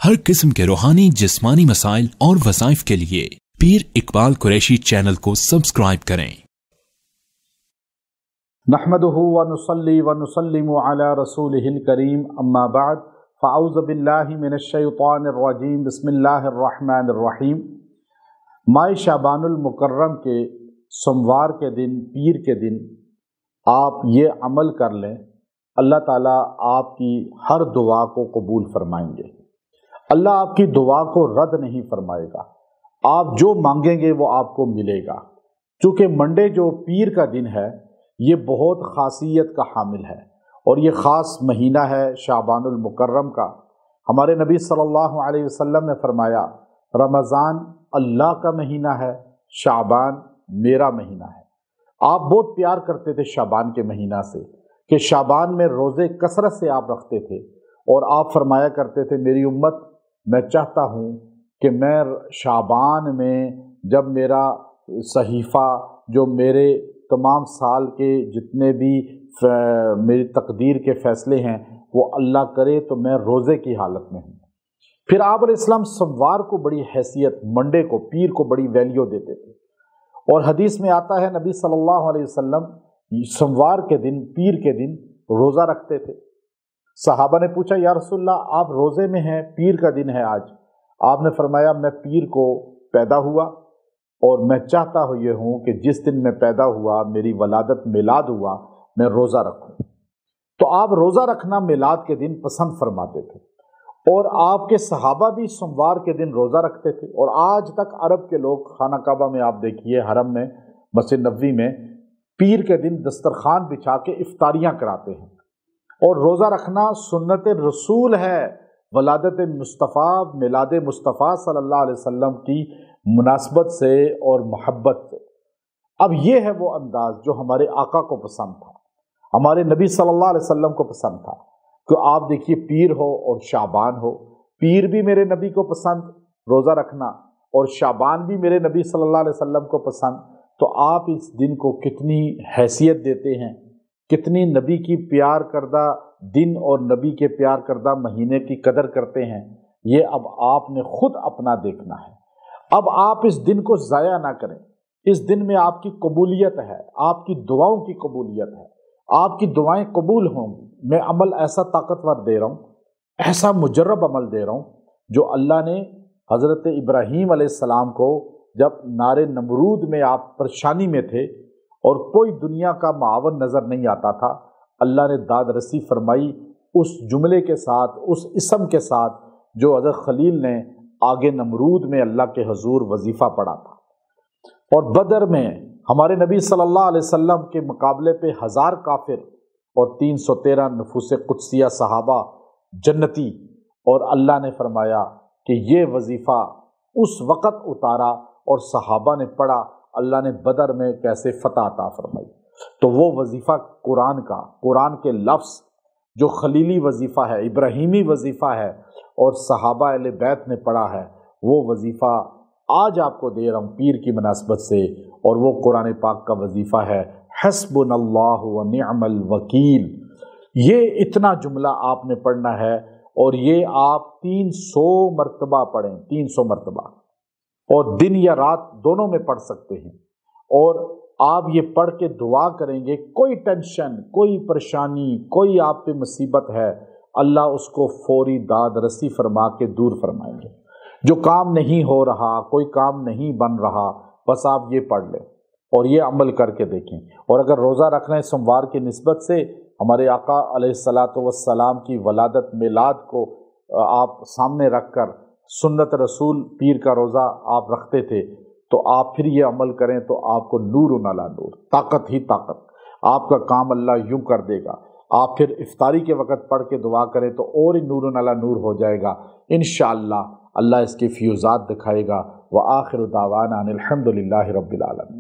हर किस्म के रूहानी जिस्मानी मसाइल और वज़ाइफ के लिए पीर इकबाल कुरैशी चैनल को सब्सक्राइब करें। नहमदुहु व नुसल्ली व नुसल्लिमु अला रसूलिहिल करीम, अम्मा बाद, फ़अऊज़ु बिल्लाहि मिनश शैतानिर रजीम, बिस्मिल्लाहिर रहमानिर रहीम। माह शाबानुल मुकर्रम के सोमवार के दिन, पीर के दिन आप ये अमल कर लें, अल्लाह ताला आपकी हर दुआ को कबूल फरमाएंगे। अल्लाह आपकी दुआ को रद्द नहीं फरमाएगा। आप जो मांगेंगे वो आपको मिलेगा। चूँकि मंडे जो पीर का दिन है, ये बहुत खासियत का हामिल है और ये ख़ास महीना है शाबानुल मुकर्रम का। हमारे नबी सल्लल्लाहु अलैहि वसल्लम ने फरमाया, रमज़ान अल्लाह का महीना है, शाबान मेरा महीना है। आप बहुत प्यार करते थे शाबान के महीना से कि शाबान में रोज़े कसरत से आप रखते थे और आप फरमाया करते थे, मेरी उम्मत, मैं चाहता हूँ कि मैं शाबान में जब मेरा सहीफ़ा, जो मेरे तमाम साल के जितने भी मेरी तकदीर के फ़ैसले हैं, वो अल्लाह करे तो मैं रोज़े की हालत में हूँ। फिर आप अलैहिस्सलाम सोमवार को बड़ी हैसियत, मंडे को, पीर को बड़ी वैल्यू देते थे। और हदीस में आता है, नबी सल्लल्लाहु अलैहि वसल्लम सोमवार के दिन, पीर के दिन रोज़ा रखते थे। सहाबा ने पूछा, या रसूलल्लाह, आप रोज़े में हैं, पीर का दिन है आज। आपने फरमाया, मैं पीर को पैदा हुआ और मैं चाहता हूँ कि जिस दिन मैं पैदा हुआ, मेरी वलादत मिलाद हुआ, मैं रोज़ा रखूँ। तो आप रोज़ा रखना मिलाद के दिन पसंद फरमाते थे और आपके सहाबा भी सोमवार के दिन रोज़ा रखते थे। और आज तक अरब के लोग, खाना काबा में आप देखिए, हरम में, मस्जिद नबवी में, पीर के दिन दस्तरखान बिछा के इफ्तारियाँ कराते हैं। और रोज़ा रखना सुन्नत रसूल है, वलादत मुस्तफ़ा, मिलाद मुस्तफ़ा सल्लल्लाहु अलैहि वसल्लम की मुनासबत से और मोहब्बत से। अब ये है वो अंदाज़ जो हमारे आका को पसंद था, हमारे नबी सल्लल्लाहु अलैहि वसल्लम को पसंद था। कि आप देखिए, पीर हो और शाबान हो, पीर भी मेरे नबी को पसंद रोज़ा रखना और शाबान भी मेरे नबी सल्लल्लाहु अलैहि वसल्लम को पसंद। तो आप इस दिन को कितनी हैसियत देते हैं, कितनी नबी की प्यार करदा दिन और नबी के प्यार करदा महीने की कदर करते हैं, ये अब आपने खुद अपना देखना है। अब आप इस दिन को ज़ाया ना करें। इस दिन में आपकी कबूलियत है, आपकी दुआओं की कबूलियत है, आपकी दुआएं कबूल होंगी। मैं अमल ऐसा ताकतवर दे रहा हूँ, ऐसा मुजर्रब अमल दे रहा हूँ, जो अल्लाह ने हज़रत इब्राहीम अलैहिस्सलाम को, जब नारे नमरूद में आप परेशानी में थे और कोई दुनिया का मावन नज़र नहीं आता था, अल्लाह ने दाद रसी फरमाई उस जुमले के साथ, उस इसम के साथ जो हज़रत खलील ने आगे नमरूद में अल्लाह के हजूर वजीफ़ा पढ़ा था। और बदर में हमारे नबी सल्लल्लाहु अलैहि वसल्लम के मुकाबले पे 1000 काफिर और 313 नफूस कुदसिया सहाबा जन्नती, और अल्लाह ने फरमाया कि ये वजीफ़ा उस वक़्त उतारा और सहाबा ने पढ़ा, अल्लाह ने बदर में कैसे फ़तह अता फरमाई। तो वो वजीफ़ा कुरान का, कुरान के लफ्ज़ जो खलीली वजीफ़ा है, इब्राहीमी वजीफ़ा है और सहाबा अहले बैत ने पढ़ा है, वो वजीफ़ा आज आपको दे रहा हूँ पीर की मुनासबत से। और वो कुरान पाक का वजीफ़ा है, हस्बुनल्लाहु व निअमल वकील। ये इतना जुमला आपने पढ़ना है और ये आप 300 मरतबा पढ़ें, 300 मरतबा, और दिन या रात दोनों में पढ़ सकते हैं। और आप ये पढ़ के दुआ करेंगे, कोई टेंशन, कोई परेशानी, कोई आप पे मुसीबत है, अल्लाह उसको फौरी दाद रसी फरमा के दूर फरमाएंगे। जो काम नहीं हो रहा, कोई काम नहीं बन रहा, बस आप ये पढ़ लें और ये अमल करके देखें। और अगर रोज़ा रखना है सोमवार की निस्बत से, हमारे आका अलैहिस्सलातु वस्सलाम की वलादत मिलाद को आप सामने रख कर सुन्नत रसूल पीर का रोज़ा आप रखते थे, तो आप फिर ये अमल करें तो आपको नूर अला नूर, ताकत ही ताकत, आपका काम अल्लाह यूं कर देगा। आप फिर इफ्तारी के वक़्त पढ़ के दुआ करें तो और ही नूर अला नूर हो जाएगा इंशाअल्लाह। अल्लाह इसके फ्यूज़ात दिखाएगा। व आखिर दावाना अनिल हम्दुलिल्लाहि रब्बिल आलमीन।